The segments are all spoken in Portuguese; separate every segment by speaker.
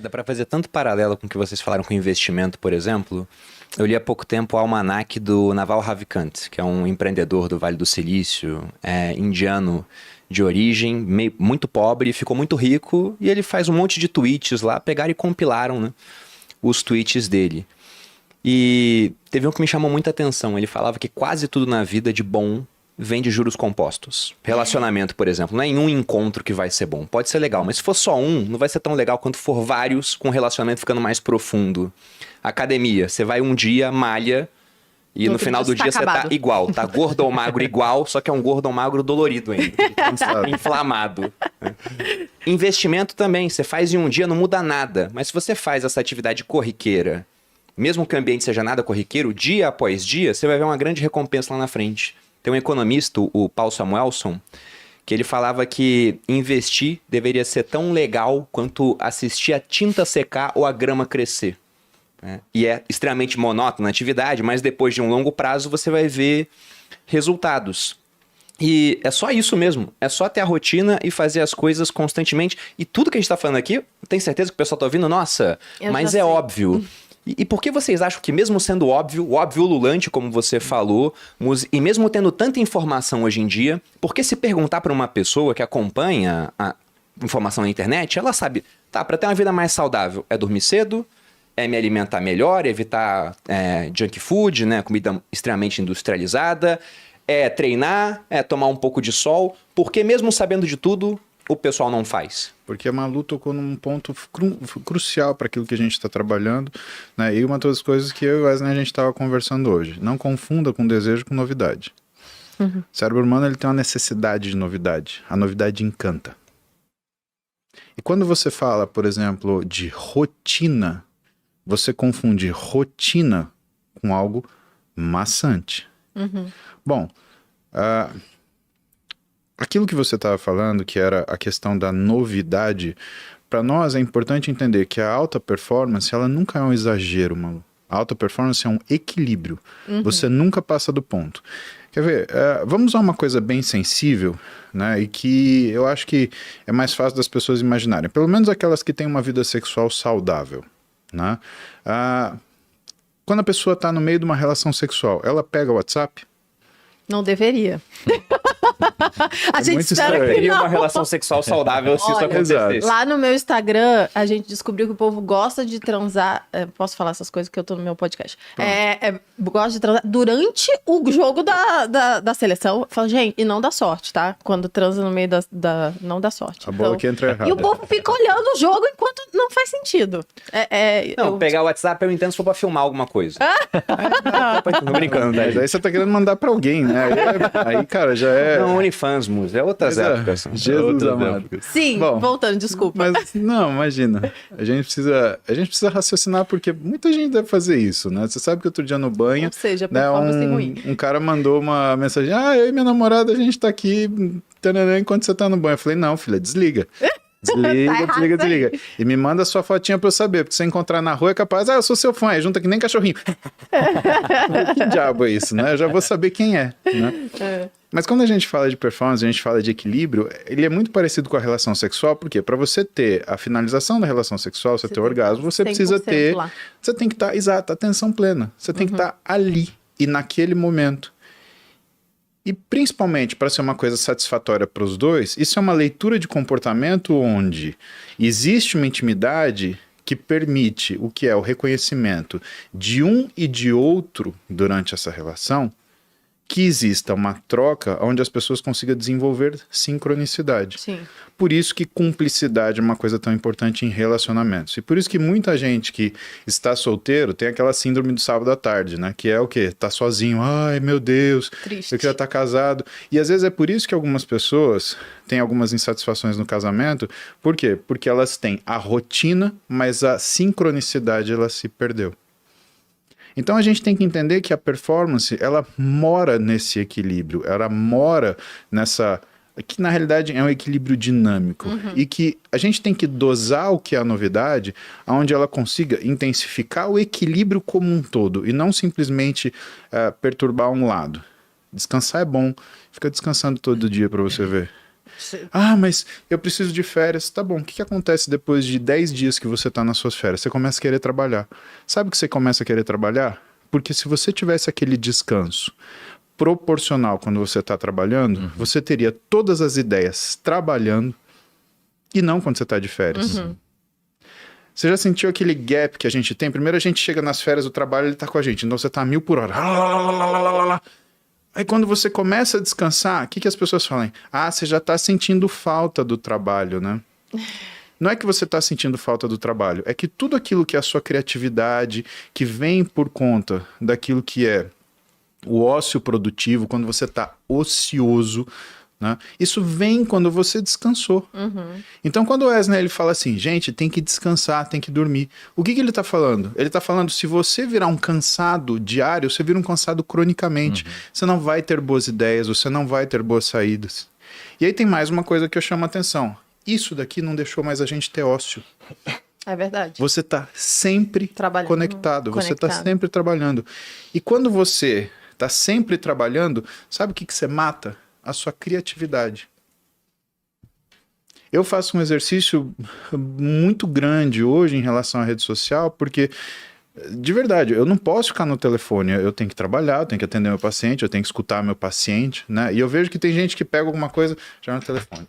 Speaker 1: Dá para fazer tanto paralelo com o que vocês falaram com investimento, por exemplo. Eu li há pouco tempo o almanaque do Naval Ravikant, que é um empreendedor do Vale do Silício, indiano de origem, muito pobre, ficou muito rico, e ele faz um monte de tweets lá, pegaram e compilaram, né, os tweets dele. E teve um que me chamou muita atenção. Ele falava que quase tudo na vida de bom vem de juros compostos. Relacionamento, por exemplo, não é em um encontro que vai ser bom. Pode ser legal, mas se for só um, não vai ser tão legal quanto for vários, com o relacionamento ficando mais profundo. Academia, você vai um dia, malha, e no final do dia você tá igual. Tá gordo ou magro igual, só que é um gordo ou magro dolorido ainda. Inflamado. Investimento também, você faz em um dia, não muda nada. Mas se você faz essa atividade corriqueira, mesmo que o ambiente seja nada corriqueiro, dia após dia, você vai ver uma grande recompensa lá na frente. Tem um economista, o Paul Samuelson, que ele falava que investir deveria ser tão legal quanto assistir a tinta secar ou a grama crescer. E é extremamente monótona a atividade, mas depois de um longo prazo você vai ver resultados. E é só isso mesmo, é só ter a rotina e fazer as coisas constantemente. E tudo que a gente está falando aqui, eu tenho certeza que o pessoal está ouvindo, nossa, mas é óbvio. E por que vocês acham que mesmo sendo óbvio, o óbvio ululante, como você falou, e mesmo tendo tanta informação hoje em dia, por que se perguntar para uma pessoa que acompanha a informação na internet, ela sabe, tá, para ter uma vida mais saudável é dormir cedo, é me alimentar melhor, evitar junk food, né, comida extremamente industrializada, é treinar, é tomar um pouco de sol, porque mesmo sabendo de tudo, o pessoal não faz?
Speaker 2: Porque a Malu tocou num ponto crucial para aquilo que a gente está trabalhando, né? E uma das coisas que eu e o Wesley a gente estava conversando hoje, não confunda com desejo com novidade. O cérebro humano ele tem uma necessidade de novidade, a novidade encanta. E quando você fala, por exemplo, de rotina, você confunde rotina com algo maçante. Bom, aquilo que você estava falando, que era a questão da novidade, para nós é importante entender que a alta performance, ela nunca é um exagero, Malu. A alta performance é um equilíbrio. Você nunca passa do ponto. Quer ver? Vamos usar uma coisa bem sensível, né? E que eu acho que é mais fácil das pessoas imaginarem. Pelo menos aquelas que têm uma vida sexual saudável, né? Quando a pessoa está no meio de uma relação sexual, ela pega o WhatsApp?
Speaker 3: Não deveria. A gente
Speaker 1: muito
Speaker 3: espera que
Speaker 1: teria
Speaker 3: não.
Speaker 1: uma relação sexual saudável se isso acontecesse.
Speaker 3: Lá no meu Instagram, a gente descobriu que o povo gosta de transar. Posso falar essas coisas que eu tô no meu podcast. Gosta de transar durante o jogo da seleção. Fala, gente, e não dá sorte, tá? Quando transa no meio não dá sorte.
Speaker 2: A bola que entra errada.
Speaker 3: E o povo fica olhando o jogo enquanto não faz sentido.
Speaker 1: Pegar o WhatsApp eu entendo se for pra filmar alguma coisa. Tô brincando, né?
Speaker 2: Mas aí você tá querendo mandar pra alguém, né? Aí, cara, já é...
Speaker 1: Não, OnlyFans, é outras épocas.
Speaker 2: Jesus amado.
Speaker 3: Sim,
Speaker 2: bom,
Speaker 3: voltando, desculpa.
Speaker 2: Mas, não, imagina. A gente precisa raciocinar porque muita gente deve fazer isso, né? Você sabe que outro dia no banho...
Speaker 3: Ou seja,
Speaker 2: né,
Speaker 3: performance ruim.
Speaker 2: Um cara mandou uma mensagem, eu e minha namorada, a gente tá aqui enquanto você tá no banho. Eu falei, não, filha, desliga. Desliga. E me manda a sua fotinha pra eu saber, porque se você encontrar na rua é capaz, eu sou seu fã, aí junta que nem cachorrinho. Que diabo é isso, né? Eu já vou saber quem é, né? Mas quando a gente fala de performance, a gente fala de equilíbrio, ele é muito parecido com a relação sexual, porque para você ter a finalização da relação sexual, você ter o orgasmo, você precisa ter...
Speaker 3: lá.
Speaker 2: Você tem que estar, exato, atenção plena. Você tem que estar ali e naquele momento. E principalmente para ser uma coisa satisfatória para os dois, isso é uma leitura de comportamento onde existe uma intimidade que permite o que é o reconhecimento de um e de outro durante essa relação, que exista uma troca onde as pessoas consigam desenvolver sincronicidade.
Speaker 3: Sim.
Speaker 2: Por isso que cumplicidade é uma coisa tão importante em relacionamentos. E por isso que muita gente que está solteiro tem aquela síndrome do sábado à tarde, né? Que é o quê? Tá sozinho. Ai, meu Deus.
Speaker 3: Triste.
Speaker 2: Eu queria estar casado. E às vezes é por isso que algumas pessoas têm algumas insatisfações no casamento. Por quê? Porque elas têm a rotina, mas a sincronicidade ela se perdeu. Então a gente tem que entender que a performance, ela mora nesse equilíbrio, ela mora nessa... que na realidade é um equilíbrio dinâmico. E que a gente tem que dosar o que é a novidade, onde ela consiga intensificar o equilíbrio como um todo, e não simplesmente perturbar um lado. Descansar é bom, fica descansando todo dia para você ver. Ah, mas eu preciso de férias. Tá bom, o que acontece depois de 10 dias que você tá nas suas férias? Você começa a querer trabalhar. Sabe que você começa a querer trabalhar? Porque se você tivesse aquele descanso proporcional quando você está trabalhando, você teria todas as ideias trabalhando e não quando você está de férias. Você já sentiu aquele gap que a gente tem? Primeiro a gente chega nas férias, o trabalho ele tá com a gente, então você tá a 1000 por hora. Aí quando você começa a descansar, o que as pessoas falam? Ah, você já tá sentindo falta do trabalho, né? Não é que você tá sentindo falta do trabalho, é que tudo aquilo que é a sua criatividade, que vem por conta daquilo que é o ócio produtivo, quando você tá ocioso, né? Isso vem quando você descansou. Então quando o Wesley ele fala assim, gente, tem que descansar, tem que dormir. O que ele tá falando? Ele tá falando, se você virar um cansado diário, você vira um cansado cronicamente. Você não vai ter boas ideias, você não vai ter boas saídas. E aí tem mais uma coisa que eu chamo a atenção. Isso daqui não deixou mais a gente ter ócio.
Speaker 3: É verdade.
Speaker 2: Você tá sempre conectado, você tá
Speaker 3: Conectado.
Speaker 2: sempre trabalhando. E quando você tá sempre trabalhando, sabe o que você mata? A sua criatividade. Eu faço um exercício muito grande hoje em relação à rede social, porque, de verdade, eu não posso ficar no telefone. Eu tenho que trabalhar, eu tenho que atender meu paciente, eu tenho que escutar meu paciente, né? E eu vejo que tem gente que pega alguma coisa já no telefone.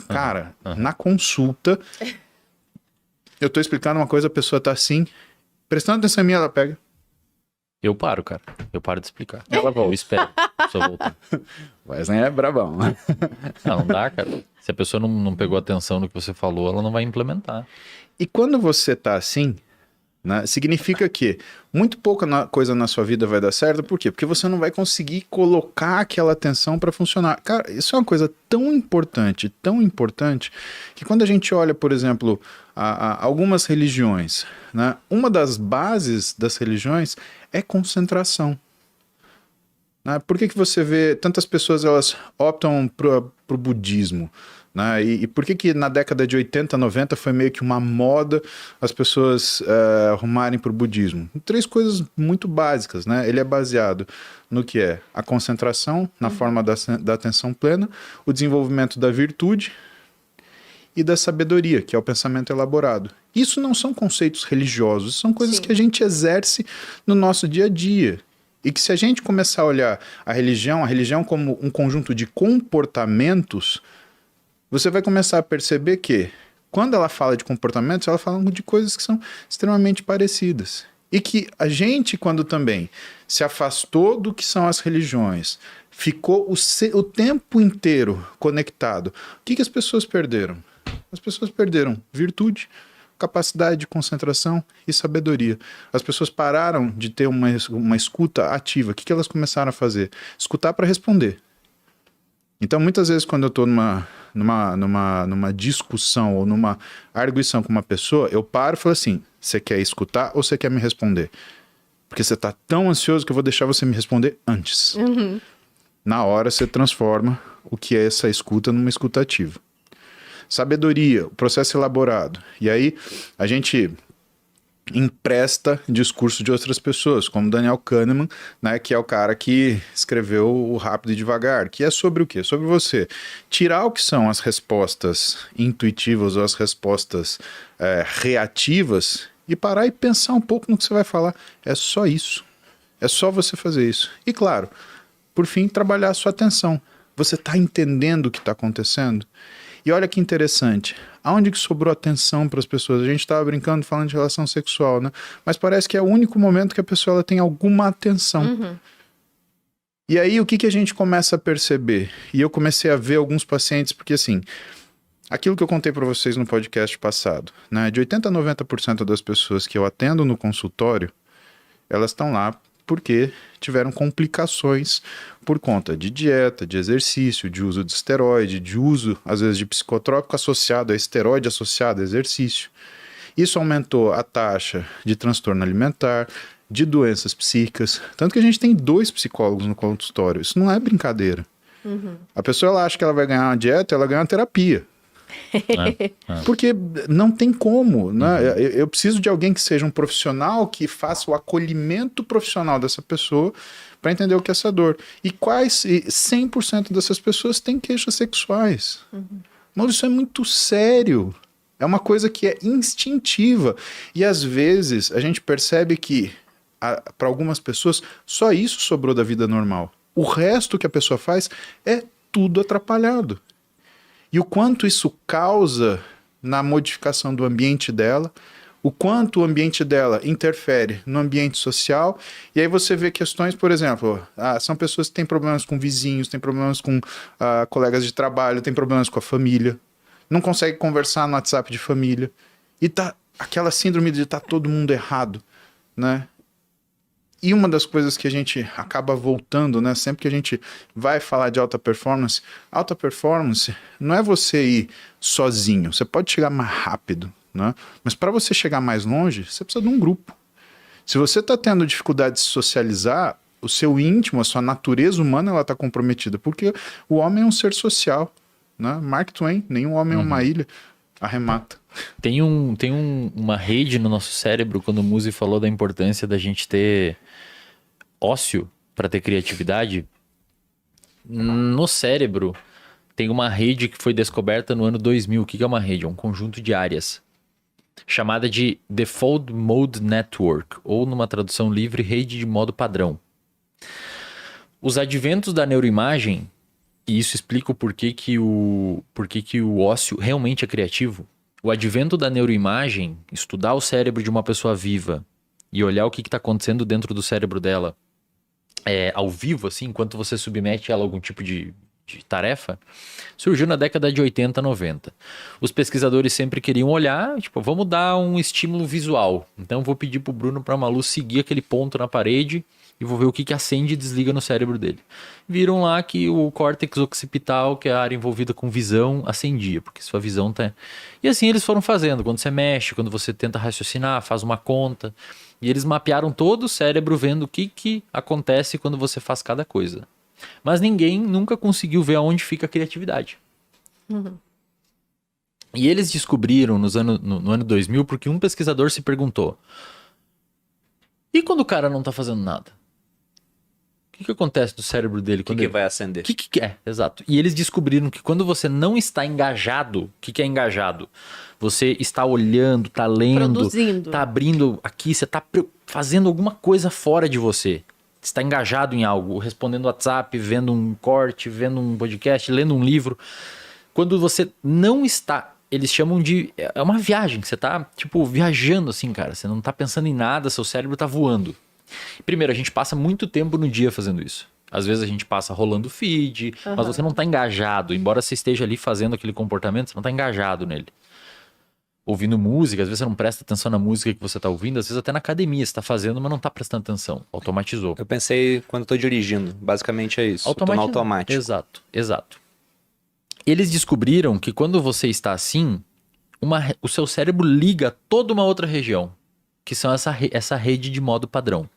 Speaker 2: Cara, na consulta, eu tô explicando uma coisa, a pessoa tá assim, prestando atenção em mim, ela pega.
Speaker 4: Eu paro, cara. Eu paro de explicar. Ela volta, espera. A pessoa voltar.
Speaker 2: Wesley é brabão.
Speaker 4: Não dá, cara. Se a pessoa não pegou atenção no que você falou, ela não vai implementar.
Speaker 2: E quando você tá assim, né, significa que muito pouca coisa na sua vida vai dar certo. Por quê? Porque você não vai conseguir colocar aquela atenção para funcionar. Cara, isso é uma coisa tão importante, que quando a gente olha, por exemplo, a algumas religiões, né, uma das bases das religiões é concentração. Né? Por que você vê tantas pessoas elas optam pro budismo? Né? E por que na década de 80, 90 foi meio que uma moda as pessoas arrumarem para o budismo? 3 coisas muito básicas, né? Ele é baseado no que é a concentração, na forma da atenção plena, o desenvolvimento da virtude e da sabedoria, que é o pensamento elaborado. Isso não são conceitos religiosos, são coisas que a gente exerce no nosso dia a dia. E que se a gente começar a olhar a religião como um conjunto de comportamentos, você vai começar a perceber que, quando ela fala de comportamentos, ela fala de coisas que são extremamente parecidas. E que a gente, quando também se afastou do que são as religiões, ficou o tempo inteiro conectado, o que as pessoas perderam? As pessoas perderam virtude, capacidade de concentração e sabedoria. As pessoas pararam de ter uma escuta ativa. O que elas começaram a fazer? Escutar para responder. Então, muitas vezes, quando eu estou numa discussão ou numa arguição com uma pessoa, eu paro e falo assim, você quer escutar ou você quer me responder? Porque você está tão ansioso que eu vou deixar você me responder antes. Na hora, você transforma o que é essa escuta numa escuta ativa. Sabedoria, o processo elaborado. E aí, a gente empresta discurso de outras pessoas, como Daniel Kahneman, né, que é o cara que escreveu o Rápido e Devagar, que é sobre o quê? Sobre você tirar o que são as respostas intuitivas ou as respostas reativas e parar e pensar um pouco no que você vai falar. É só isso. É só você fazer isso. E claro, por fim, trabalhar a sua atenção. Você está entendendo o que está acontecendo? E olha que interessante, aonde que sobrou atenção para as pessoas? A gente estava brincando, falando de relação sexual, né? Mas parece que é o único momento que a pessoa ela tem alguma atenção. E aí, o que a gente começa a perceber? E eu comecei a ver alguns pacientes, porque assim, aquilo que eu contei para vocês no podcast passado, né? De 80% a 90% das pessoas que eu atendo no consultório, elas estão lá porque tiveram complicações por conta de dieta, de exercício, de uso de esteroide, de uso, às vezes, de psicotrópico associado a esteroide, associado a exercício. Isso aumentou a taxa de transtorno alimentar, de doenças psíquicas, tanto que a gente tem 2 psicólogos no consultório. Isso não é brincadeira. A pessoa ela acha que ela vai ganhar uma dieta, ela ganha uma terapia. Porque não tem como, né? Eu preciso de alguém que seja um profissional que faça o acolhimento profissional dessa pessoa para entender o que é essa dor. E 100% dessas pessoas têm queixas sexuais. Mano, isso é muito sério. É uma coisa que é instintiva. E às vezes a gente percebe que, para algumas pessoas, só isso sobrou da vida normal. O resto que a pessoa faz é tudo atrapalhado. E o quanto isso causa na modificação do ambiente dela, o quanto o ambiente dela interfere no ambiente social. E aí você vê questões, por exemplo, são pessoas que têm problemas com vizinhos, têm problemas com colegas de trabalho, têm problemas com a família, não consegue conversar no WhatsApp de família. E tá aquela síndrome de tá todo mundo errado, né? E uma das coisas que a gente acaba voltando, né? Sempre que a gente vai falar de alta performance não é você ir sozinho. Você pode chegar mais rápido, né? Mas para você chegar mais longe, você precisa de um grupo. Se você está tendo dificuldade de se socializar, o seu íntimo, a sua natureza humana, ela está comprometida. Porque o homem é um ser social, né? Mark Twain, nenhum homem é uma ilha, arremata.
Speaker 4: Tem uma rede no nosso cérebro, quando o Muzi falou da importância da gente ter ócio para ter criatividade. No cérebro tem uma rede que foi descoberta no ano 2000. O que é uma rede? É um conjunto de áreas chamada de Default Mode Network, ou numa tradução livre, rede de modo padrão. Os adventos da neuroimagem, e isso explica o porquê que o ócio realmente é criativo. O advento da neuroimagem, estudar o cérebro de uma pessoa viva e olhar o que está acontecendo dentro do cérebro dela ao vivo, assim, enquanto você submete ela a algum tipo de tarefa, surgiu na década de 80, 90. Os pesquisadores sempre queriam olhar, tipo, vamos dar um estímulo visual. Então vou pedir pro Bruno, pra Malu seguir aquele ponto na parede e vou ver o que acende e desliga no cérebro dele. Viram lá que o córtex occipital, que é a área envolvida com visão, acendia, porque sua visão tá... E assim eles foram fazendo, quando você mexe, quando você tenta raciocinar, faz uma conta. E eles mapearam todo o cérebro vendo o que acontece quando você faz cada coisa. Mas ninguém nunca conseguiu ver aonde fica a criatividade. E eles descobriram no ano 2000 porque um pesquisador se perguntou: e quando o cara não tá fazendo nada? O que acontece do cérebro dele?
Speaker 1: O que vai acender?
Speaker 4: Exato. E eles descobriram que quando você não está engajado, o que é engajado? Você está olhando, tá lendo,
Speaker 3: produzindo,
Speaker 4: tá abrindo aqui, você tá fazendo alguma coisa fora de você. Você está engajado em algo, respondendo WhatsApp, vendo um corte, vendo um podcast, lendo um livro. Quando você não está, eles chamam de... É uma viagem, você tá, tipo, viajando assim, cara. Você não tá pensando em nada, seu cérebro tá voando. Primeiro, a gente passa muito tempo no dia fazendo isso. Às vezes a gente passa rolando feed, mas você não tá engajado. Embora você esteja ali fazendo aquele comportamento, você não tá engajado nele. Ouvindo música, às vezes você não presta atenção na música que você tá ouvindo, às vezes até na academia você tá fazendo, mas não tá prestando atenção. Automatizou.
Speaker 1: Eu pensei quando eu tô dirigindo, basicamente é isso. Tô no automático.
Speaker 4: Exato. Eles descobriram que quando você está assim, o seu cérebro liga toda uma outra região, que são essa rede de modo padrão.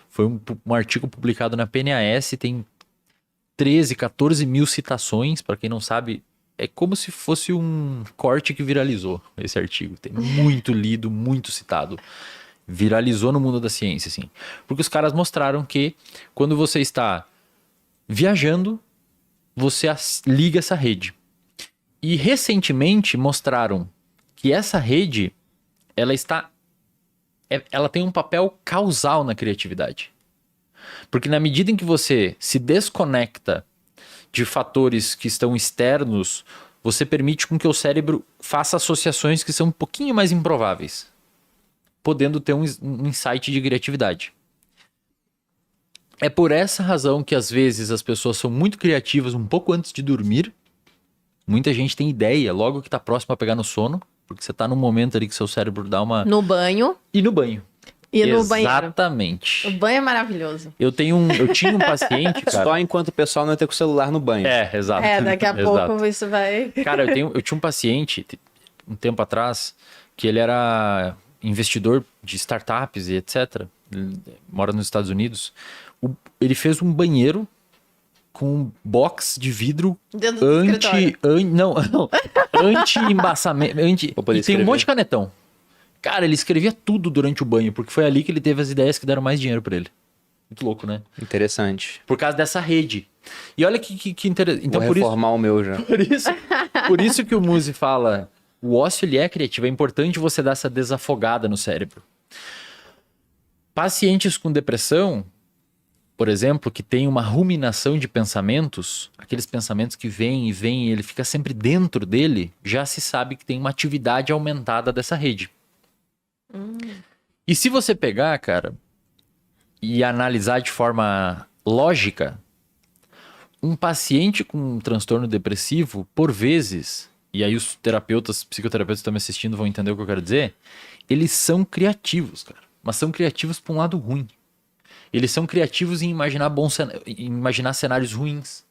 Speaker 4: Foi um artigo publicado na PNAS, tem 13, 14 mil citações, para quem não sabe... É como se fosse um corte que viralizou esse artigo. Tem muito lido, muito citado. Viralizou no mundo da ciência, assim. Porque os caras mostraram que quando você está viajando, você liga essa rede. E recentemente mostraram que essa rede, ela tem um papel causal na criatividade. Porque na medida em que você se desconecta de fatores que estão externos, você permite com que o cérebro faça associações que são um pouquinho mais improváveis, podendo ter um insight de criatividade. É por essa razão que às vezes as pessoas são muito criativas um pouco antes de dormir. Muita gente tem ideia logo que está próximo a pegar no sono, porque você está num momento ali que seu cérebro dá uma...
Speaker 3: No banho.
Speaker 4: E no banho.
Speaker 3: E no banheiro.
Speaker 4: Exatamente.
Speaker 3: O banho é maravilhoso.
Speaker 4: Eu tinha um paciente, cara...
Speaker 1: Só enquanto o pessoal não entra com o celular no banho.
Speaker 4: Exato.
Speaker 3: Daqui a pouco isso vai...
Speaker 4: Cara, eu tinha um paciente, um tempo atrás, que ele era investidor de startups e etc. Ele mora nos Estados Unidos. Ele fez um banheiro com um box de vidro anti-embaçamento. E tem um monte de canetão. Cara, ele escrevia tudo durante o banho, porque foi ali que ele teve as ideias que deram mais dinheiro pra ele. Muito louco, né?
Speaker 1: Interessante.
Speaker 4: Por causa dessa rede. E olha que interessante. Então,
Speaker 1: Vou
Speaker 4: por isso,
Speaker 1: reformar o meu já.
Speaker 4: por isso que o Muzi fala, o ócio ele é criativo, é importante você dar essa desafogada no cérebro. Pacientes com depressão, por exemplo, que tem uma ruminação de pensamentos, aqueles pensamentos que vêm e vêm e ele fica sempre dentro dele, já se sabe que tem uma atividade aumentada dessa rede. E se você pegar, cara, e analisar de forma lógica, um paciente com um transtorno depressivo, por vezes, e aí os psicoterapeutas que estão me assistindo vão entender o que eu quero dizer, eles são criativos, cara. Mas são criativos para um lado ruim. Eles são criativos em imaginar cenários ruins.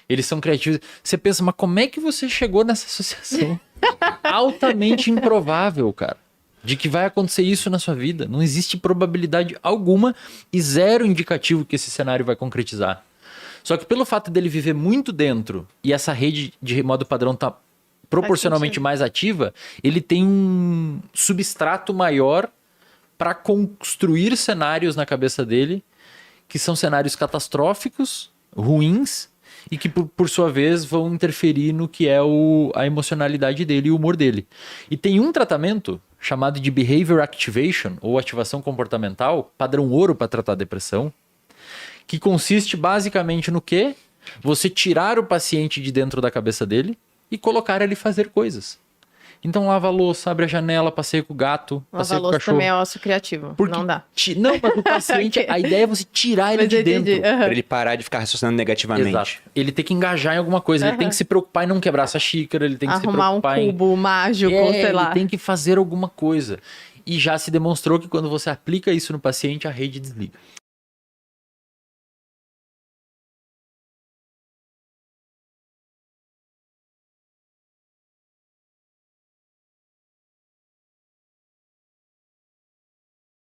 Speaker 4: Eles são criativos. Você pensa, mas como é que você chegou nessa associação? Altamente improvável, cara. De que vai acontecer isso na sua vida. Não existe probabilidade alguma e zero indicativo que esse cenário vai concretizar. Só que pelo fato dele viver muito dentro e essa rede de modo padrão tá proporcionalmente mais ativa, ele tem um substrato maior para construir cenários na cabeça dele que são cenários catastróficos, ruins, e que por sua vez vão interferir no que é a emocionalidade dele e o humor dele. E tem um tratamento chamado de Behavior Activation, ou ativação comportamental, padrão ouro para tratar a depressão, que consiste basicamente no quê? Você tirar o paciente de dentro da cabeça dele e colocar ele fazer coisas. Então lava a louça, abre a janela, passeia com o gato,
Speaker 3: Lava
Speaker 4: passeia
Speaker 3: a
Speaker 4: com o
Speaker 3: louça
Speaker 4: cachorro.
Speaker 3: também é ócio criativo.
Speaker 4: Porque
Speaker 3: Não dá.
Speaker 4: Não, mas o paciente, a ideia é você tirar ele
Speaker 3: Mas
Speaker 4: de
Speaker 3: eu entendi.
Speaker 4: dentro.
Speaker 1: Pra ele parar de ficar raciocinando negativamente.
Speaker 4: Exato. Ele tem que engajar em alguma coisa, ele tem que se preocupar em não quebrar essa xícara, ele tem que
Speaker 3: Arrumar
Speaker 4: se
Speaker 3: um
Speaker 4: preocupar
Speaker 3: cubo mágico, sei
Speaker 4: ele
Speaker 3: lá.
Speaker 4: tem que fazer alguma coisa. E já se demonstrou que quando você aplica isso no paciente, a rede desliga.